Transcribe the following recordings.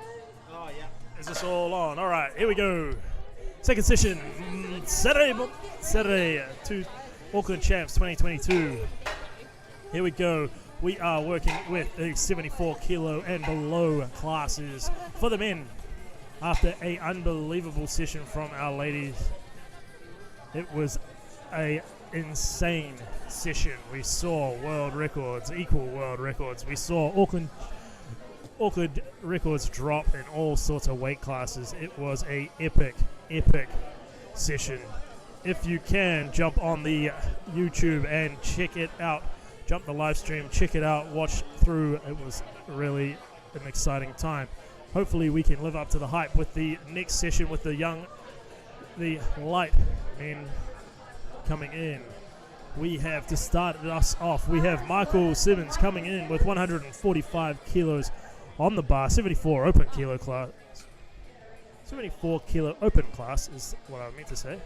Oh, yeah. Is this all on? All right, here we go. Second session, Saturday, Auckland Champs 2022. Here we go. We are working with the 74 kilo and below classes for the men. After an unbelievable session from our ladies, it was a insane session. We saw world records, equal world records. We saw Auckland records drop in all sorts of weight classes. It was a epic session. If you can, jump on the YouTube and check it out. Jump the live stream, check it out, watch through. It was really an exciting time. Hopefully we can live up to the hype with the next session with the light men coming in. We have, to start us off, we have Michael Simmons coming in with 145 kilos on the bar, 74 open kilo class. 74 kilo open class is what I meant to say.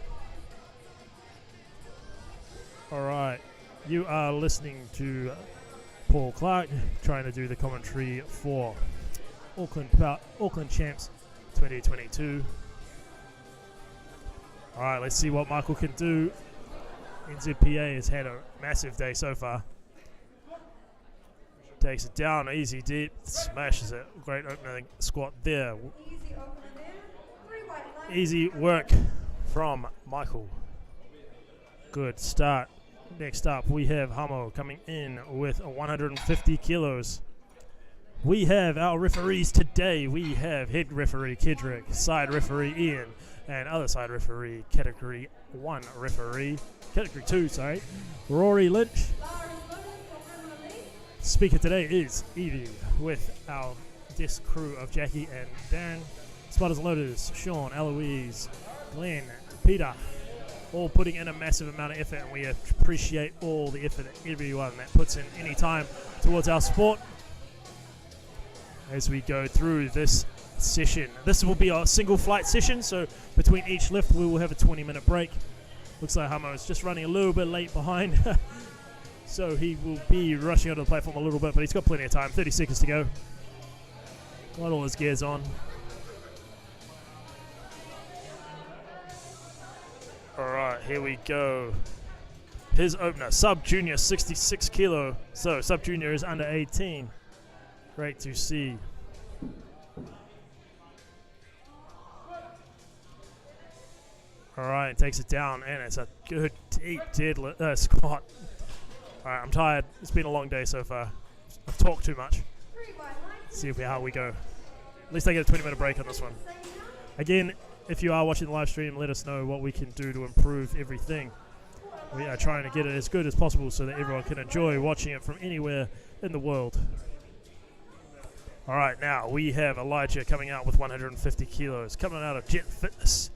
All right, you are listening to Paul Clark trying to do the commentary for Auckland Champs 2022. All right, let's see what Michael can do. NZPA has had a massive day so far. Takes it down, easy deep, smashes it. Great opening squat there. Easy work from Michael. Good start. Next up, we have Hamo coming in with 150 kilos. We have our referees today. We have head referee Kedrick, side referee Ian, and other side referee, category 1 referee, category 2, sorry, Rory Lynch. Speaker today is Evie with our desk crew of Jackie and Darren. Spotters and loaders, Sean, Eloise, Glenn, Peter, all putting in a massive amount of effort, and we appreciate all the effort that everyone that puts in any time towards our sport. As we go through this session, this will be our single flight session, so between each lift we will have a 20-minute break. Looks like Hamo is just running a little bit late behind, so he will be rushing onto the platform a little bit, but he's got plenty of time, 30 seconds to go. Got all his gears on. Alright, here we go. His opener, sub-junior, 66 kilo. So, sub-junior is under 18. Great to see. Alright, takes it down, and it's a good, deep squat. Alright, I'm tired. It's been a long day so far. I've talked too much. Let's see how we go. At least I get a 20-minute break on this one. Again, if you are watching the live stream, let us know what we can do to improve everything. We are trying to get it as good as possible so that everyone can enjoy watching it from anywhere in the world. All right, now we have Elijah coming out with 150 kilos, coming out of Jet Fitness.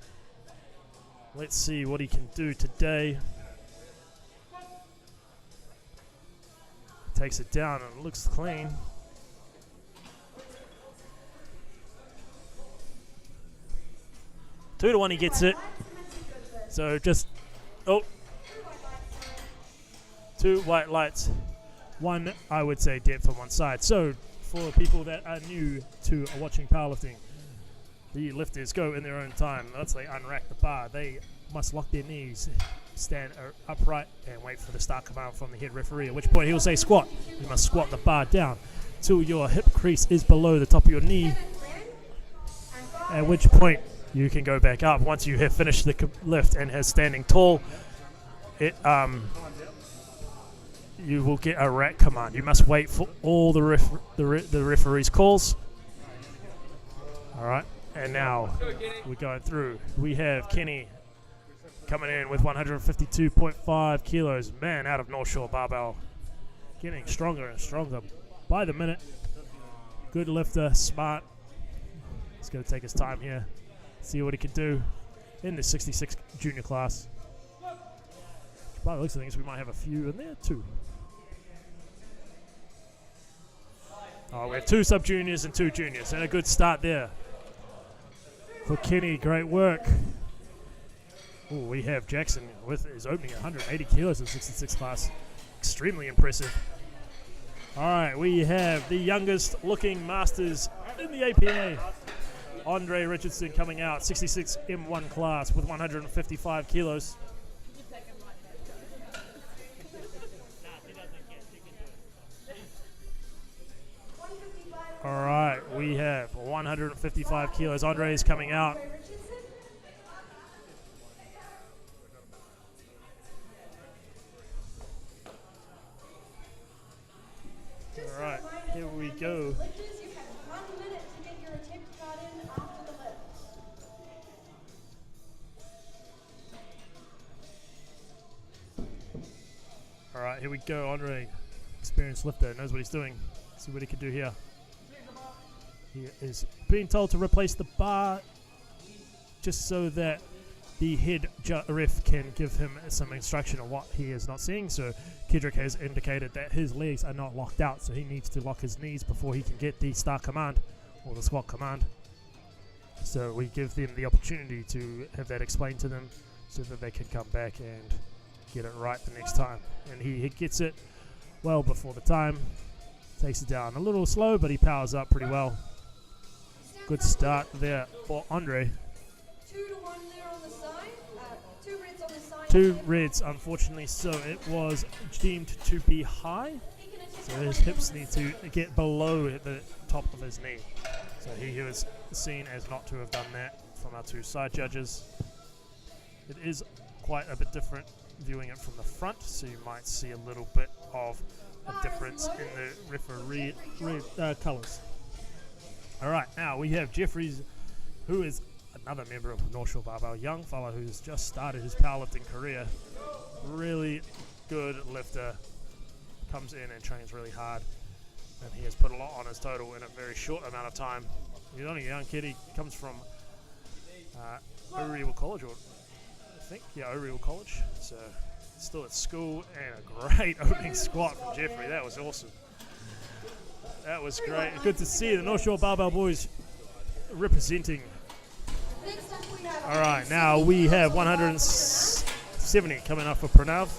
Let's see what he can do today. Takes it down and it looks clean. Two to one, he gets it. So just, two white lights, one, I would say, depth on one side. So for people that are new to watching powerlifting, the lifters go in their own time. Once they unrack the bar, they must lock their knees, stand upright, and wait for the start command from the head referee, at which point he'll say squat. You must squat the bar down till your hip crease is below the top of your knee, at which point you can go back up. Once you have finished the lift and has standing tall, you will get a rack command. You must wait for all the referee's calls. All right, and now we're going through. We have Kenny coming in with 152.5 kilos. Man, out of North Shore barbell, getting stronger and stronger by the minute. Good lifter, smart. He's going to take his time here. See what he can do in the 66 junior class. By the looks of things, we might have a few in there too. Oh, we have two sub-juniors and two juniors, and a good start there for Kenny. Great work. Ooh, we have Jackson with his opening at 180 kilos in 66 class. Extremely impressive. All right, we have the youngest looking masters in the APA. Andre Richardson coming out, 66 M1 class with 155 kilos. All right, we have 155 kilos. Andre is coming out. All right, here we go. All right, here we go. Andre, experienced lifter, knows what he's doing. See what he can do here. He is being told to replace the bar just so that the head ref can give him some instruction on what he is not seeing. So Kedrick has indicated that his legs are not locked out, so he needs to lock his knees before he can get the start command or the squat command. So we give them the opportunity to have that explained to them so that they can come back and get it right the next time. And he gets it well before the time. Takes it down a little slow, but he powers up pretty well. Good start there for Andre. 2 to 1 there on the side. 2 reds on the side. 2 reds, unfortunately, so it was deemed to be high. So his hips need to get below the top of his knee. So he was seen as not to have done that from our 2 side judges. It is quite a bit different viewing it from the front, so you might see a little bit of a difference in the referee colours. All right, now we have Jeffries, who is another member of North Shore Barbell, young fella who's just started his powerlifting career. Really good lifter, comes in and trains really hard, and he has put a lot on his total in a very short amount of time. He's only a young kid. He comes from Uriel College, or I think, yeah, Uriel College. So still at school, and a great opening squat from Jeffrey. That was awesome. That was great. Good to see the North Shore Barbell boys representing. All right, now we have 170 coming up for Pranav.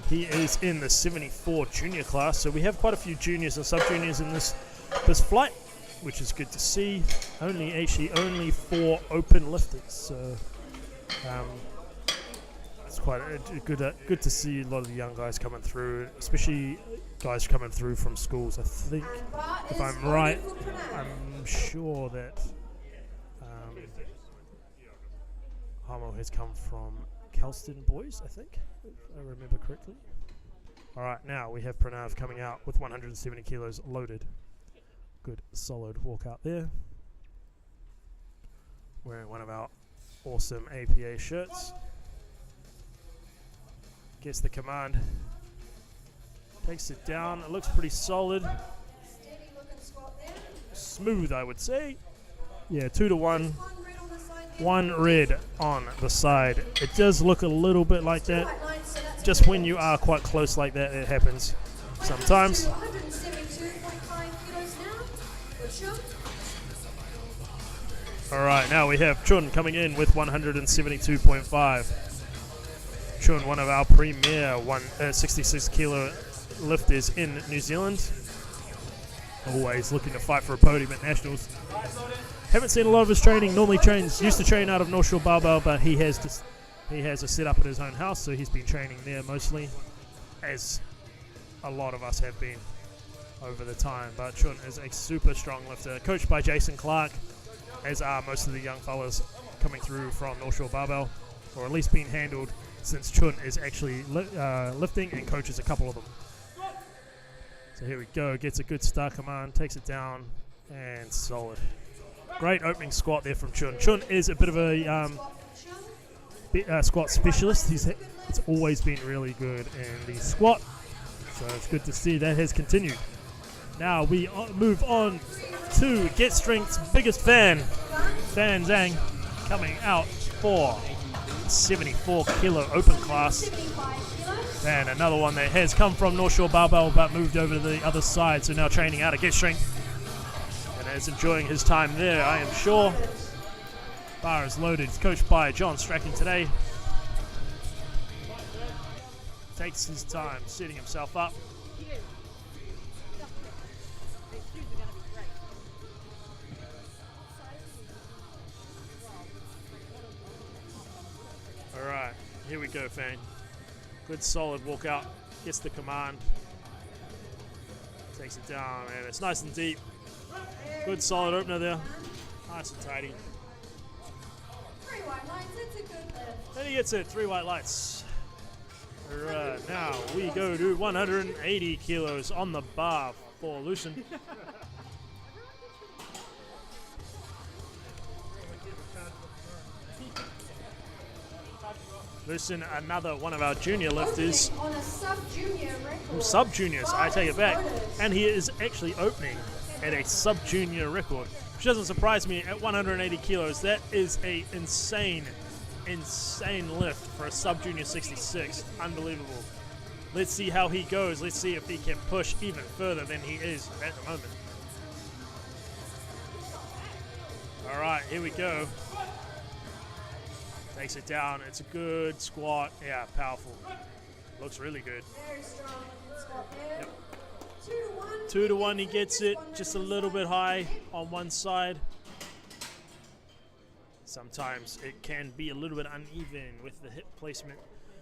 He is in the 74 junior class, so we have quite a few juniors and sub-juniors in this flight, which is good to see. Only 4 open lifters, so it's quite good to see a lot of the young guys coming through, especially guys coming through from schools. I think, if I'm right, I'm sure that Hamo has come from Kelston boys, I think, if I remember correctly. All right, now we have Pranav coming out with 170 kilos loaded. Good, solid walkout there. Wearing one of our awesome APA shirts. Gets the command. Takes it down. It looks pretty solid. Smooth, I would say. Yeah, 2 to 1. 1 red on the side. It does look a little bit like that. Just when you are quite close like that, it happens sometimes. All right, now we have Chun coming in with 172.5. Chun, one of our premier 66 kilo lifters in New Zealand. Always looking to fight for a podium at nationals. Haven't seen a lot of his training. Normally used to train out of North Shore Barbell, but he has a setup at his own house, so he's been training there mostly, as a lot of us have been over the time. But Chun is a super strong lifter, coached by Jason Clark, as are most of the young fellas coming through from North Shore Barbell, or at least being handled, since Chun is actually lifting and coaches a couple of them. So here we go, gets a good start command, takes it down, and solid. Great opening squat there from Chun. Chun is a bit of a squat specialist. It's always been really good in the squat, so it's good to see that has continued. Now we move on to Get Strength's biggest fan, Van Zhang, coming out for 74 kilo open class. And another one that has come from North Shore Barbell but moved over to the other side, so now training out at Get Strength. And is enjoying his time there, I am sure. Bar is loaded. It's coached by John Strachan today. Takes his time setting himself up. go, Fane. Good solid walkout. Gets the command. Takes it down, and it's nice and deep. Good solid opener there. Nice and tidy. 3 white lights, it's a good lift. And he gets it. 3 white lights. Alright, now we go to 180 kilos on the bar for Lucien. Lucien, another one of our junior lifters. On a sub-junior record. Sub-juniors, I take it back. Loaded. And he is actually opening at a sub-junior record, which doesn't surprise me at 180 kilos. That is a insane lift for a sub-junior 66. Unbelievable. Let's see how he goes. Let's see if he can push even further than he is at the moment. All right, here we go. Takes it down. It's a good squat. Yeah, powerful. Looks really good. Very strong squat there. Yep. 2 to 1. 2 to 1, he gets it just a little bit high on one side. Sometimes it can be a little bit uneven with the hip placement.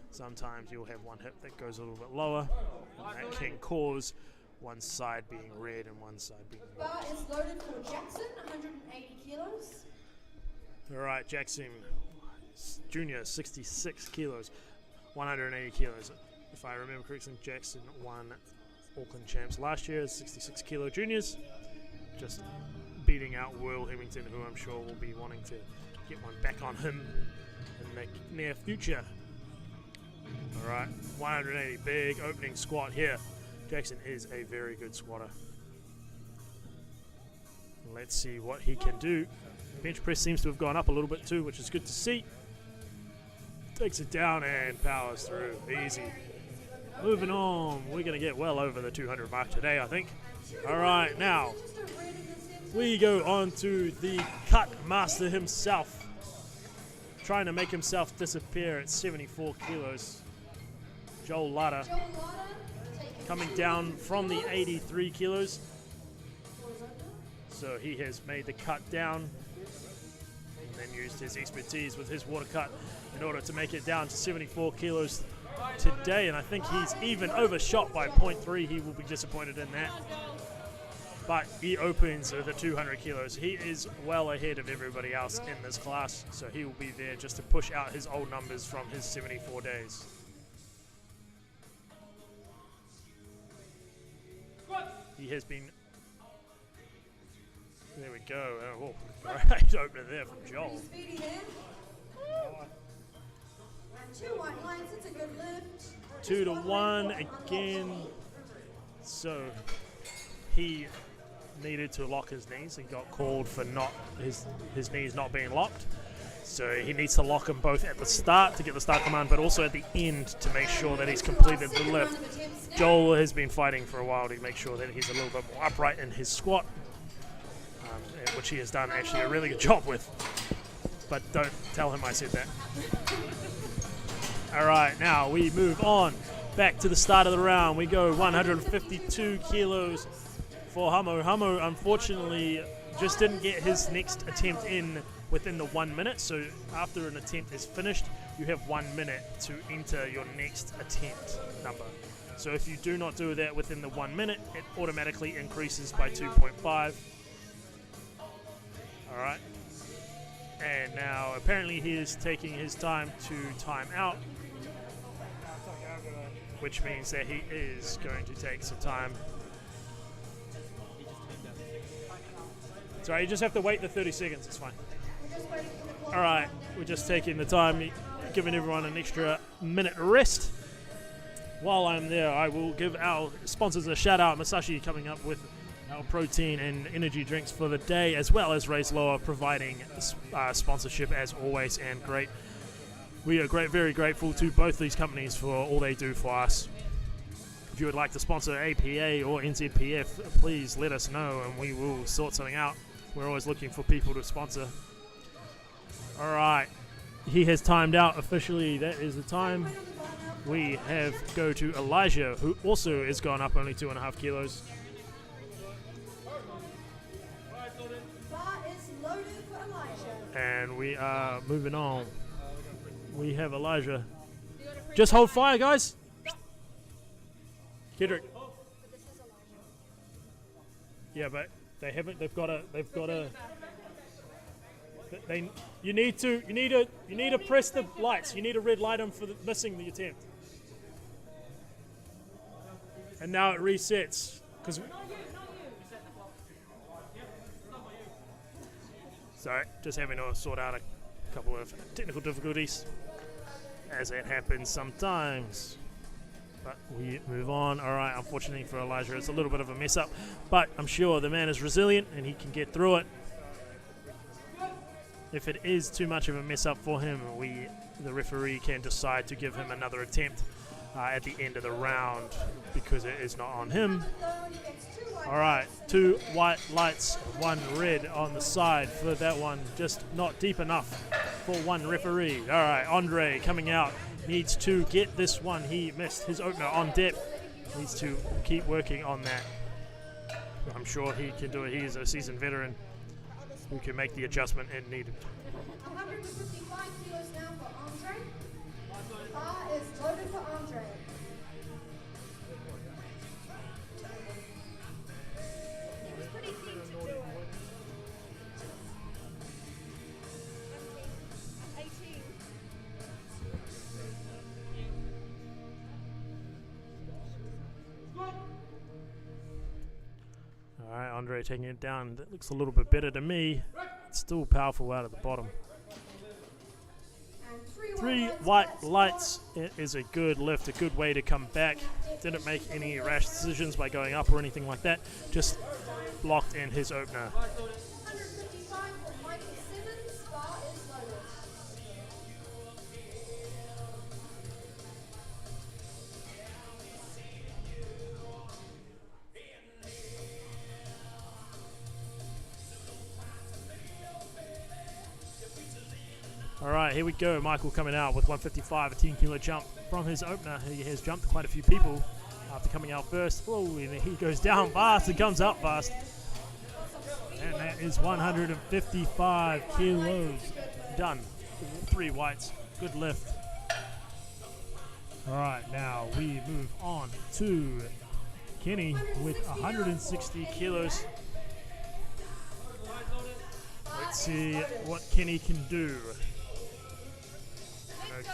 Sometimes you'll have one hip that goes a little bit lower, and that can cause one side being red and one side being white. Bar is loaded for Jackson, 180 kilos. All right, Jackson, junior, 66 kilos, 180 kilos. If I remember correctly, Jackson won Auckland champs last year, 66 kilo juniors, just beating out Will Hemington, who I'm sure will be wanting to get one back on him in the near future. All right, 180, big opening squat here. Jackson is a very good squatter. Let's see what he can do. Bench press seems to have gone up a little bit too, which is good to see. Takes it down and powers through. Easy. Moving on. We're going to get well over the 200 mark today, I think. All right, now we go on to the cut master himself. Trying to make himself disappear at 74 kilos. Joel Lada. Coming down from the 83 kilos. So he has made the cut down and then used his expertise with his water cut in order to make it down to 74 kilos today. And I think he's even overshot by 0.3. He will be disappointed in that. But he opens with the 200 kilos. He is well ahead of everybody else in this class. So he will be there just to push out his old numbers from his 74 days. He has been... There we go. Oh, great opener there from Joel. Speedy there. And 2 white lines, it's a good lift. 2 to 1 again. So he needed to lock his knees. He got called for not his knees not being locked. So he needs to lock them both at the start to get the start command, but also at the end to make sure that he's completed the lift. Joel has been fighting for a while to make sure that he's a little bit more upright in his squat, which he has done actually a really good job with. But don't tell him I said that. All right, now we move on back to the start of the round. We go 152 kilos for Hamo. Hamo, unfortunately, just didn't get his next attempt in within the 1 minute. So after an attempt is finished, you have 1 minute to enter your next attempt number. So if you do not do that within the 1 minute, it automatically increases by 2.5. All right. And now apparently he is taking his time to time out, which means that he is going to take some time. Sorry, you just have to wait the 30 seconds, it's fine. All right, we're just taking the time, giving everyone an extra minute rest. While I'm there, I will give our sponsors a shout out. Masashi coming up with our protein and energy drinks for the day, as well as Raise Lower providing sponsorship as always, and great. We are very grateful to both these companies for all they do for us. If you would like to sponsor APA or NZPF, please let us know and we will sort something out. We're always looking for people to sponsor. All right, he has timed out officially. That is the time. We have go to Elijah, who also has gone up only 2.5 kilos. Bar is loaded for Elijah. And we are moving on. We have Elijah Just hold fire, guys. Kedrick. Yeah, but they haven't. They've got a. You need to press the lights. You need to red light them for missing the attempt. And now it resets because. Sorry, just having to sort out a couple of technical difficulties, as it happens sometimes. But we move on. All right, unfortunately for Elijah, it's a little bit of a mess up, but I'm sure the man is resilient and he can get through it. If it is too much of a mess up for him, the referee can decide to give him another attempt at the end of the round because it is not on him. All right, 2 white lights, 1 red on the side for that one. Just not deep enough for one referee. All right, Andre coming out. Needs to get this one. He missed his opener on depth. Needs to keep working on that. I'm sure he can do it. He is a seasoned veteran who can make the adjustment and needed. 155 kilos now for Andre. Bar is loaded for Andre. He was pretty keen to do it. 18. All right, Andre taking it down. That looks a little bit better to me. It's still powerful out of the bottom. 3 white lights. It is a good lift, a good way to come back. Didn't make any rash decisions by going up or anything like that. Just blocked in his opener. 155 for Michael Simmons. Bar is loaded. All right, here we go. Michael coming out with 155, a 10-kilo jump from his opener. He has jumped quite a few people after coming out first. Oh, and he goes down fast and comes up fast. And that is 155 kilos done. 3 whites. Good lift. All right, now we move on to Kenny with 160 kilos. Let's see what Kenny can do.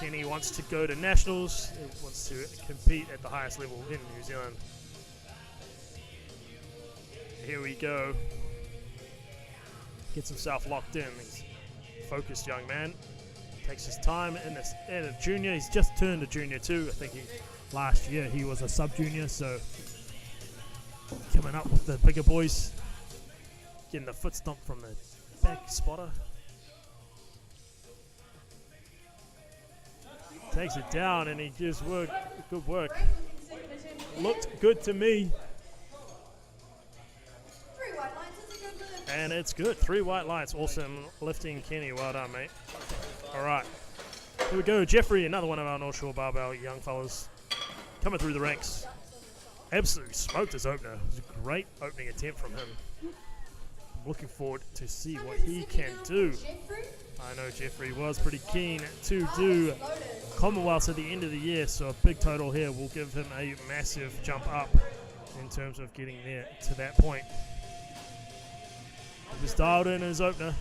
Kenny wants to go to nationals. He wants to compete at the highest level in New Zealand. Here we go. Gets himself locked in. He's a focused young man. Takes his time in a junior. He's just turned a junior too. I think last year he was a sub-junior, so coming up with the bigger boys. Getting the foot stomp from the back spotter. Takes it down and he gives good work. Looked good to me. 3 white lines is a good lift. And it's good. 3 white lights. Awesome lifting, Kenny. Well done, mate. All right. Here we go. Jeffrey, another one of our North Shore Barbell young fellas. Coming through the ranks. Absolutely smoked his opener. It was a great opening attempt from him. I'm looking forward to see what he can do. I know Jeffrey was pretty keen to do Commonwealths at the end of the year, so a big total here will give him a massive jump up in terms of getting there to that point. He was dialed in his opener.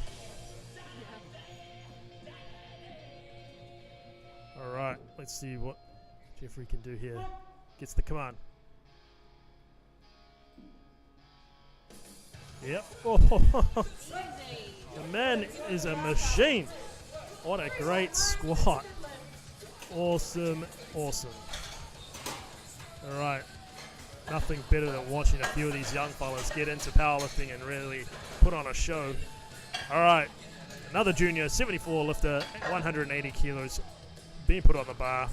All right, let's see what Jeffrey can do here. Gets the command. Yep. Oh, the man is a machine. What a great squat. Awesome, awesome. All right. Nothing better than watching a few of these young fellas get into powerlifting and really put on a show. All right. Another junior, 74 lifter, 180 kilos, being put on the bar.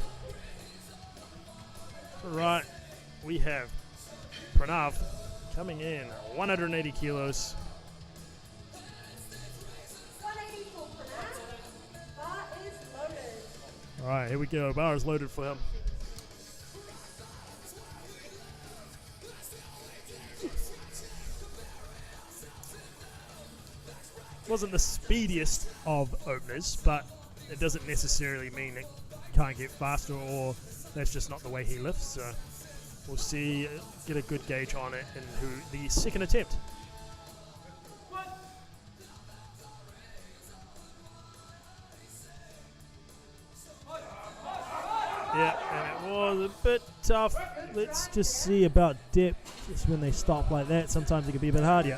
All right. We have Pranav coming in, 180 kilos. 180 for Pranav. Bar is loaded. All right, here we go. Bar is loaded for him. Wasn't the speediest of openers, but it doesn't necessarily mean can't get faster, or that's just not the way he lifts. So we'll see, get a good gauge on it in the second attempt. Yeah, and it was a bit tough. Let's just see about depth. Just when they stop like that, sometimes it can be a bit hard. Yeah,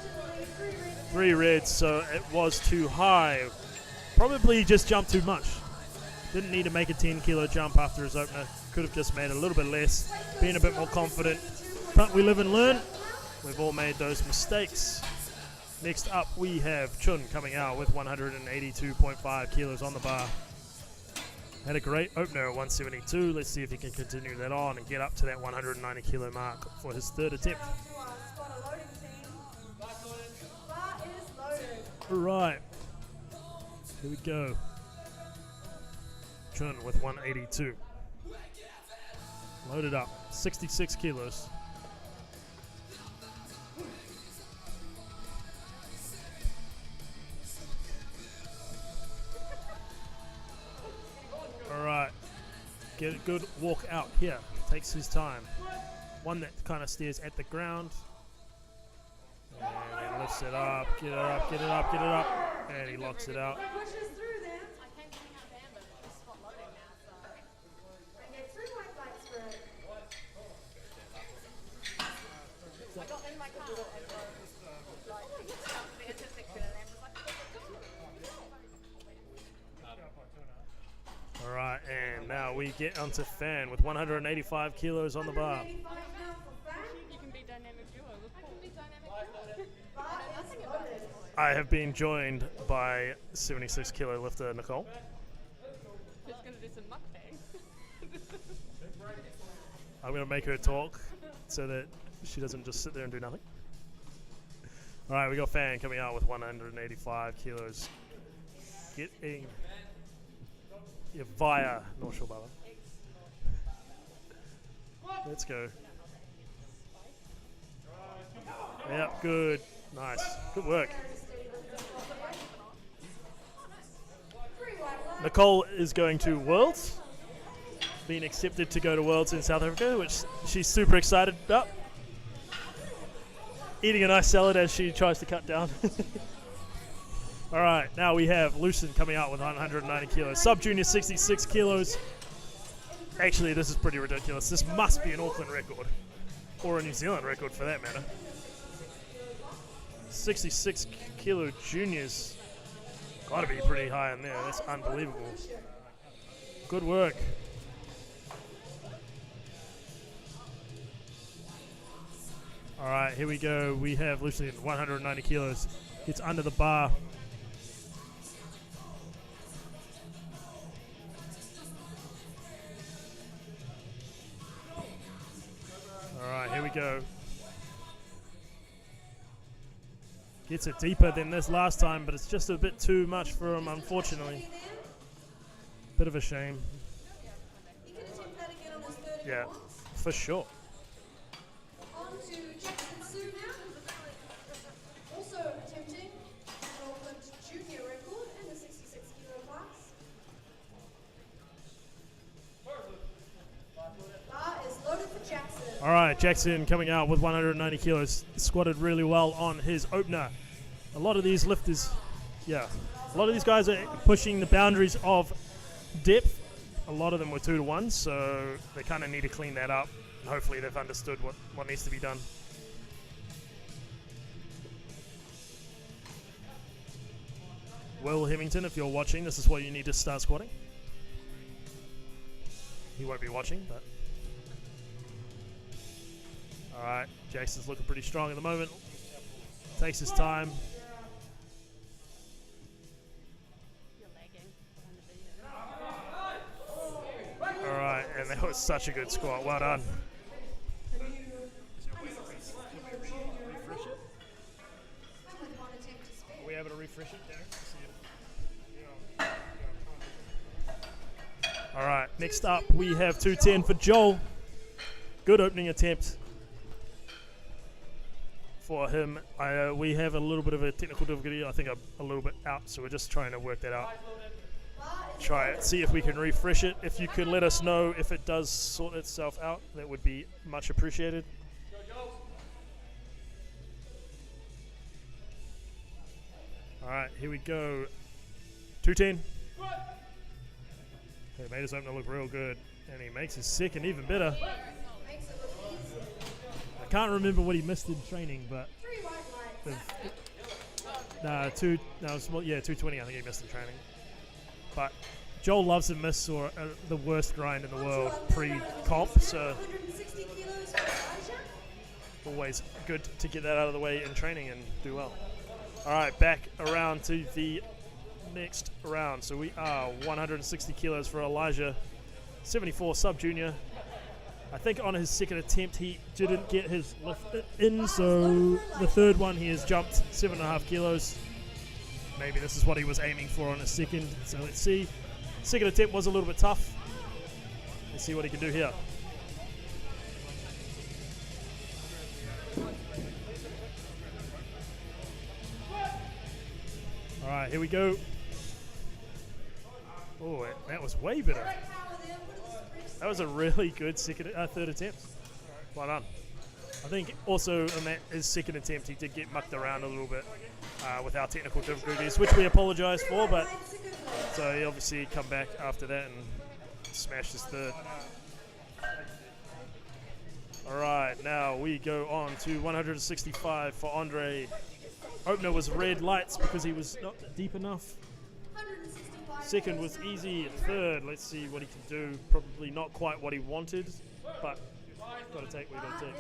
3 reds, so it was too high. Probably just jumped too much. Didn't need to make a 10 kilo jump after his opener. Could have just made a little bit less, been a bit more confident. But we live and learn. We've all made those mistakes. Next up, we have Chun coming out with 182.5 kilos on the bar. Had a great opener at 172. Let's see if he can continue that on and get up to that 190 kilo mark for his third attempt. Alright, here we go. Chun with 182. Loaded up, 66 kilos. Alright, get a good walk out here. Takes his time. One that kind of stares at the ground. And he lifts it up, get it up, get it up, get it up. And he locks it out. Alright, and now we get onto Fan with 185 kilos on the bar. You can be dynamic duo with Paul. I have been joined by 76 kilo lifter Nicole. Who's going to do some mukbang? I'm going to make her talk so that she doesn't just sit there and do nothing. Alright, we got Fan coming out with 185 kilos. Getting via North Shore Baba. Let's go. Yep, good. Nice. Good work. Nicole is going to Worlds. Being accepted to go to Worlds in South Africa, which she's super excited about. Eating a nice salad as she tries to cut down. All right, now we have Lucen coming out with 190 kilos. Sub-junior 66 kilos. Actually, this is pretty ridiculous. This must be an Auckland record. Or a New Zealand record for that matter. 66 kilo juniors. Gotta be pretty high in there. That's unbelievable. Good work. All right, here we go. We have Lucen, 190 kilos. Gets under the bar. Alright, here we go. Gets it deeper than this last time, but it's just a bit too much for him, unfortunately. Bit of a shame. Yeah, for sure. On to Jackson now. Also attempting an Auckland junior record in the 66 kilo class. Bar is loaded for Jackson. All right, Jackson coming out with 190 kilos. Squatted really well on his opener. A lot of these lifters, a lot of these guys are pushing the boundaries of depth. A lot of them were 2-to-1, so they kind of need to clean that up. Hopefully they've understood what needs to be done. Will Hemington, if you're watching, this is what you need to start squatting. He won't be watching, but... Alright, Jason's looking pretty strong at the moment. Takes his time. Alright, and that was such a good squat. Well done. Are we able to refresh it there? Alright, next up we have 210 for Joel. Good opening attempt for him. We have a little bit of a technical difficulty, I think a little bit out, so we're just trying to work that out. try it, see if we can refresh it. If you could let us know if it does sort itself out, that would be much appreciated. All right, here we go. 210. He made his opener look real good, and he makes his second even better. I can't remember what he missed in training, but 220 I think he missed in training. But Joel loves to miss or the worst grind in the world pre-comp, so always good to get that out of the way in training and do well. All right, back around to the next round. So we are 160 kilos for Elijah, 74 sub-junior. I think on his second attempt he didn't get his lift in, so the third one he has jumped 7.5 kilos. Maybe this is what he was aiming for on his second. So let's see. Second attempt was a little bit tough. Let's see what he can do here. All right, here we go. Oh, that was way better. That was a really good third attempt. Well done. I think also on his second attempt, he did get mucked around a little bit with our technical difficulties, which we apologize for, but so he obviously come back after that and smashed his third. All right, now we go on to 165 for Andre. Opener was red lights because he was not deep enough. Second was easy. Third, let's see what he can do. Probably not quite what he wanted, but got to take what he got to take.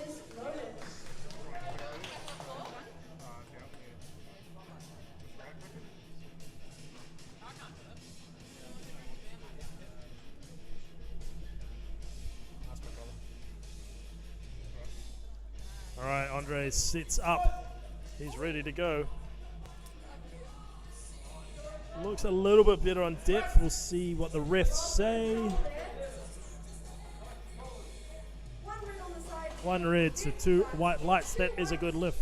All right, Andre sits up. He's ready to go. Looks a little bit better on depth. We'll see what the refs say. One red, so 2 white lights. That is a good lift.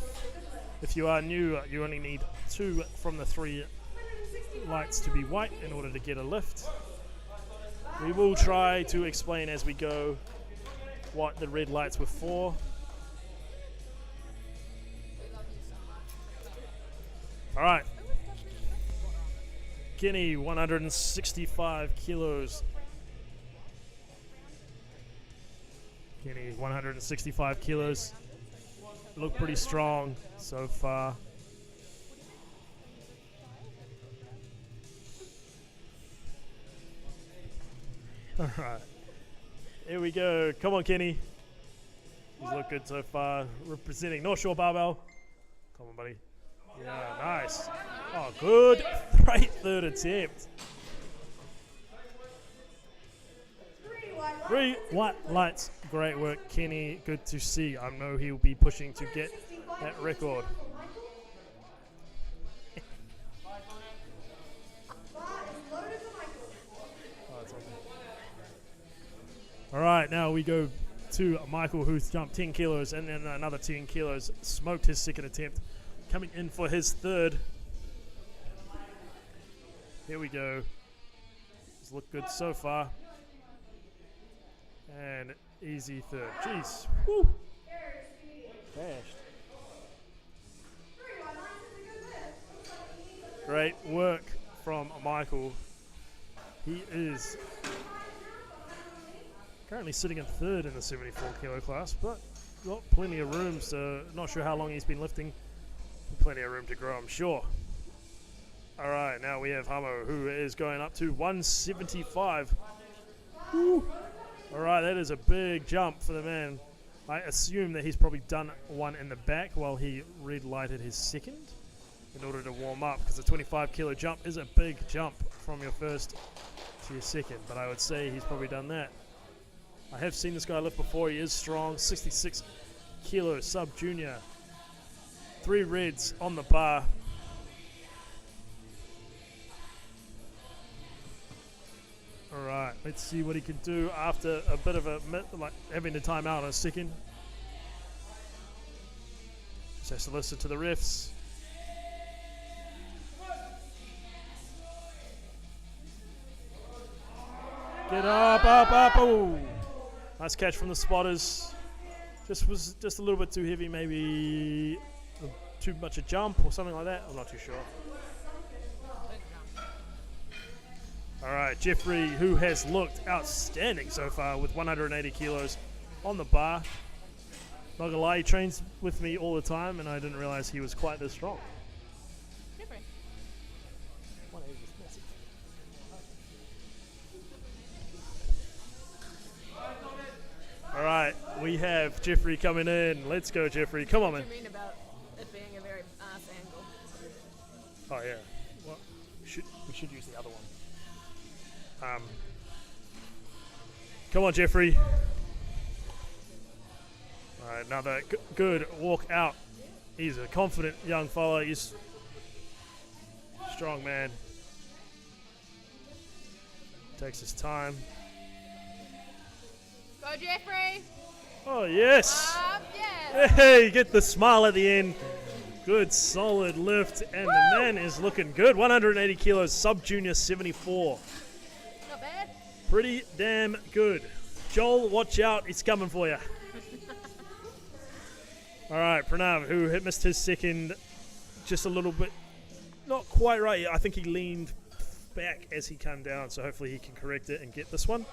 If you are new, you only need 2 from the 3 lights to be white in order to get a lift. We will try to explain as we go what the red lights were for. All right. Kenny, 165 kilos. Kenny, 165 kilos. Look pretty strong so far. All right. Here we go. Come on, Kenny. He's looked good so far. Representing North Shore Barbell. Come on, buddy. Yeah, nice. Oh, good. Great third attempt. 3 white lights. Great work, Kenny. Good to see. I know he'll be pushing to get that record. All right, now we go to Michael, who's jumped 10 kilos and then another 10 kilos. Smoked his second attempt. Coming in for his third. Here we go. It's looked good so far. And easy third. Jeez. Woo. Bashed. Great work from Michael. He is currently sitting in third in the 74 kilo class, but got plenty of room, so not sure how long he's been lifting. Plenty of room to grow, I'm sure. All right, now we have Hamo, who is going up to 175. Woo. All right, that is a big jump for the man. I assume that he's probably done one in the back while he red lighted his second in order to warm up, because a 25 kilo jump is a big jump from your first to your second, but I would say he's probably done that. I have seen this guy lift before. He is strong. 66 kilo sub-junior. 3 reds on the bar. All right, let's see what he can do after a bit of having a timeout on a second. Just has to listen to the refs. Get up, up, up. Oh, nice catch from the spotters. Was just a little bit too heavy, maybe too much a jump or something like that. I'm not too sure. All right, Jeffrey, who has looked outstanding so far with 180 kilos on the bar. Not gonna lie, he trains with me all the time, and I didn't realize he was quite this strong. Jeffrey. 180 is massive. All right, we have Jeffrey coming in. Let's go, Jeffrey. Come on, man. What do you mean about it being a very ass angle? Oh yeah. Well, we should use the other one. Come on, Jeffrey. All right, another good walk out. He's a confident young fella. He's strong man. Takes his time. Go, Jeffrey. Oh yes. Yes. Hey, get the smile at the end. Good solid lift, and the man is looking good. 180 kilos, sub-junior 74. Not bad. Pretty damn good. Joel, watch out. He's coming for you. All right, Pranav, who missed his second just a little bit. Not quite right. I think he leaned back as he came down, so hopefully he can correct it and get this one.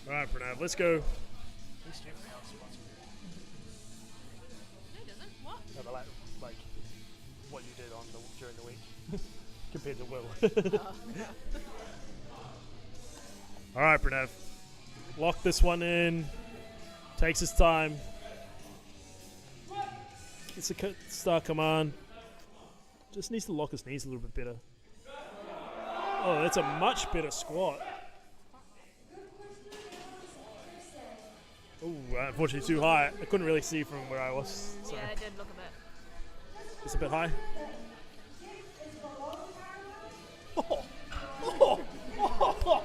All right, Pranav, let's go. No, he doesn't. What? No, like what you did during the week compared to Will. All right, Pranav. Lock this one in. Takes his time. Gets a start command. Just needs to lock his knees a little bit better. Oh, that's a much better squat. Oh, unfortunately too high. I couldn't really see from where I was. So Yeah, it did look a bit. it's a bit high. Oh, oh, oh, oh, oh.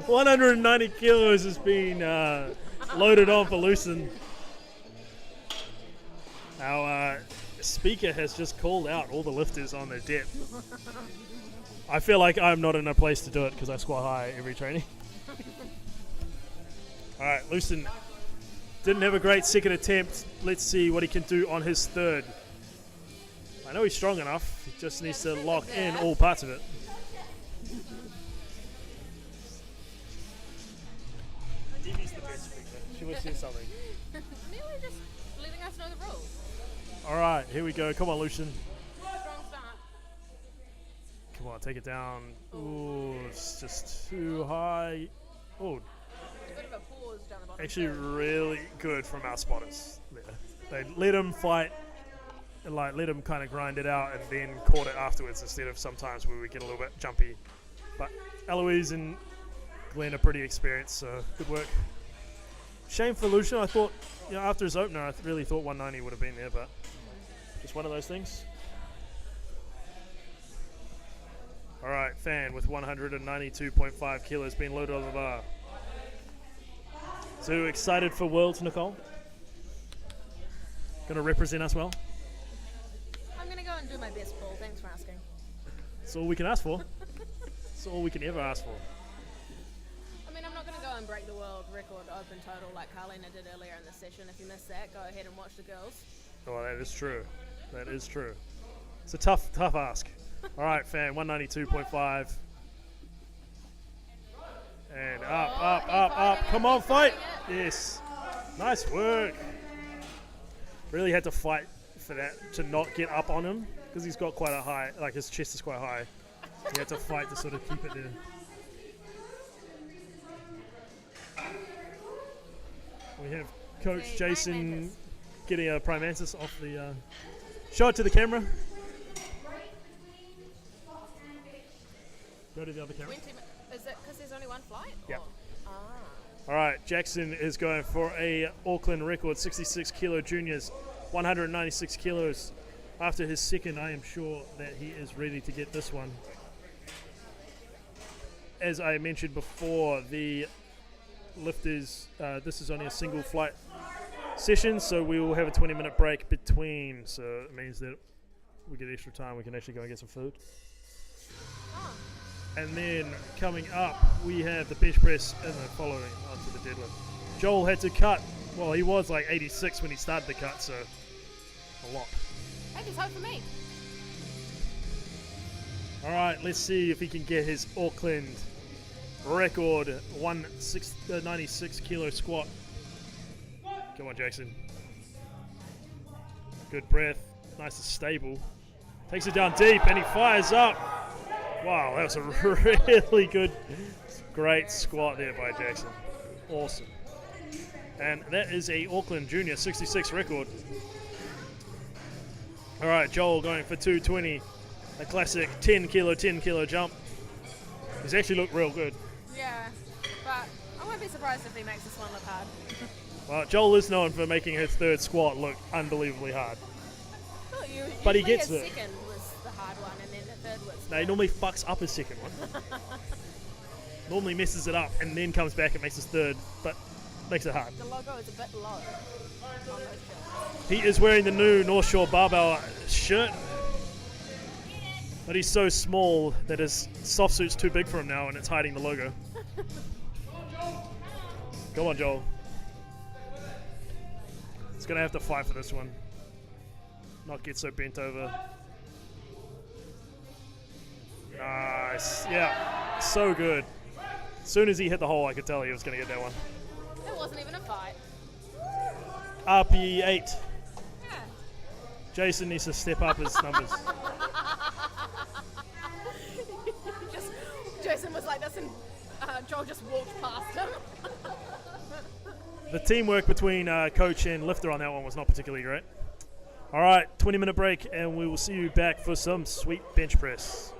190 kilos has been loaded on for Lucen. Our speaker has just called out all the lifters on their depth. I feel like I'm not in a place to do it because I squat high every training. All right, Lucen didn't have a great second attempt. Let's see what he can do on his third. I know he's strong enough. He just needs to lock in all parts of it. Evie's the best speaker. She would say something. Merely just letting us know the rules. All right, here we go. Come on, Lucen. Strong start. Come on, take it down. Ooh, it's just too high. Oh, A bit of a pause down the bottom. actually too. really good from our spotters there. They let him fight and let him kind of grind it out and then caught it afterwards instead of sometimes where we get a little bit jumpy. But Eloise and Glenn are pretty experienced, so good work. Shame for Lucian. I thought, after his opener, I really thought 190 would have been there, but just one of those things. All right, Fan with 192.5 kilos being loaded on the bar. So excited for Worlds, Nicole? Going to represent us well? I'm going to go and do my best, Paul. Thanks for asking. That's all we can ask for. That's all we can ever ask for. I mean, I'm not going to go and break the world record open total like Carlina did earlier in the session. If you missed that, go ahead and watch the girls. Oh, that is true. That is true. It's a tough ask. All right, Fan, 192.5. And up. Come on, fight. Yes. Nice work. Really had to fight for that to not get up on him because he's got quite a high, like his chest is quite high. He had to fight to sort of keep it there. We have Coach Jason getting a prime mantis off the show it to the camera. Go to the other camera. Is it because there's only one flight? Yeah. Ah. All right, Jackson is going for a Auckland record, 66 kilo juniors, 196 kilos. After his second, I am sure that he is ready to get this one. as I mentioned before, the lifters, this is only a single flight session, so we will have a 20-minute break between, so it means that we get extra time, we can actually go and get some food. And then coming up, we have the bench press and then following onto the deadlift. Joel had to cut, well, he was like 86 when he started the cut, so a lot. Hey, just hope for me. All right, let's see if he can get his Auckland record 96 kilo squat. Come on, Jackson. Good breath, nice and stable. Takes it down deep and he fires up. Wow, that was a really good, great squat there by Jackson. Awesome. And that is a Auckland Junior 66 record. All right, Joel going for 220, a classic 10 kilo jump. He's actually looked real good. Yeah, but I won't be surprised if he makes this one look hard. Well, Joel is known for making his third squat look unbelievably hard. Well, But he usually gets his it. second was the hard one, and then the third was. No, he normally fucks up his second one. Normally messes it up and then comes back and makes his third, but makes it hard. The logo is a bit low on those shirts. He is wearing the new North Shore Barbell shirt, but he's so small that his soft suit's too big for him now and it's hiding the logo. Go on, Joel. He's going to have to fight for this one. Not get so bent over. Nice. Yeah, so good. As soon as he hit the hole, I could tell he was going to get that one. It wasn't even a fight. RP8. Yeah. Jason needs to step up his numbers. Jason was like this, and Joel just walked past him. The teamwork between coach and lifter on that one was not particularly great. All right, 20-minute break, and we will see you back for some sweet bench press.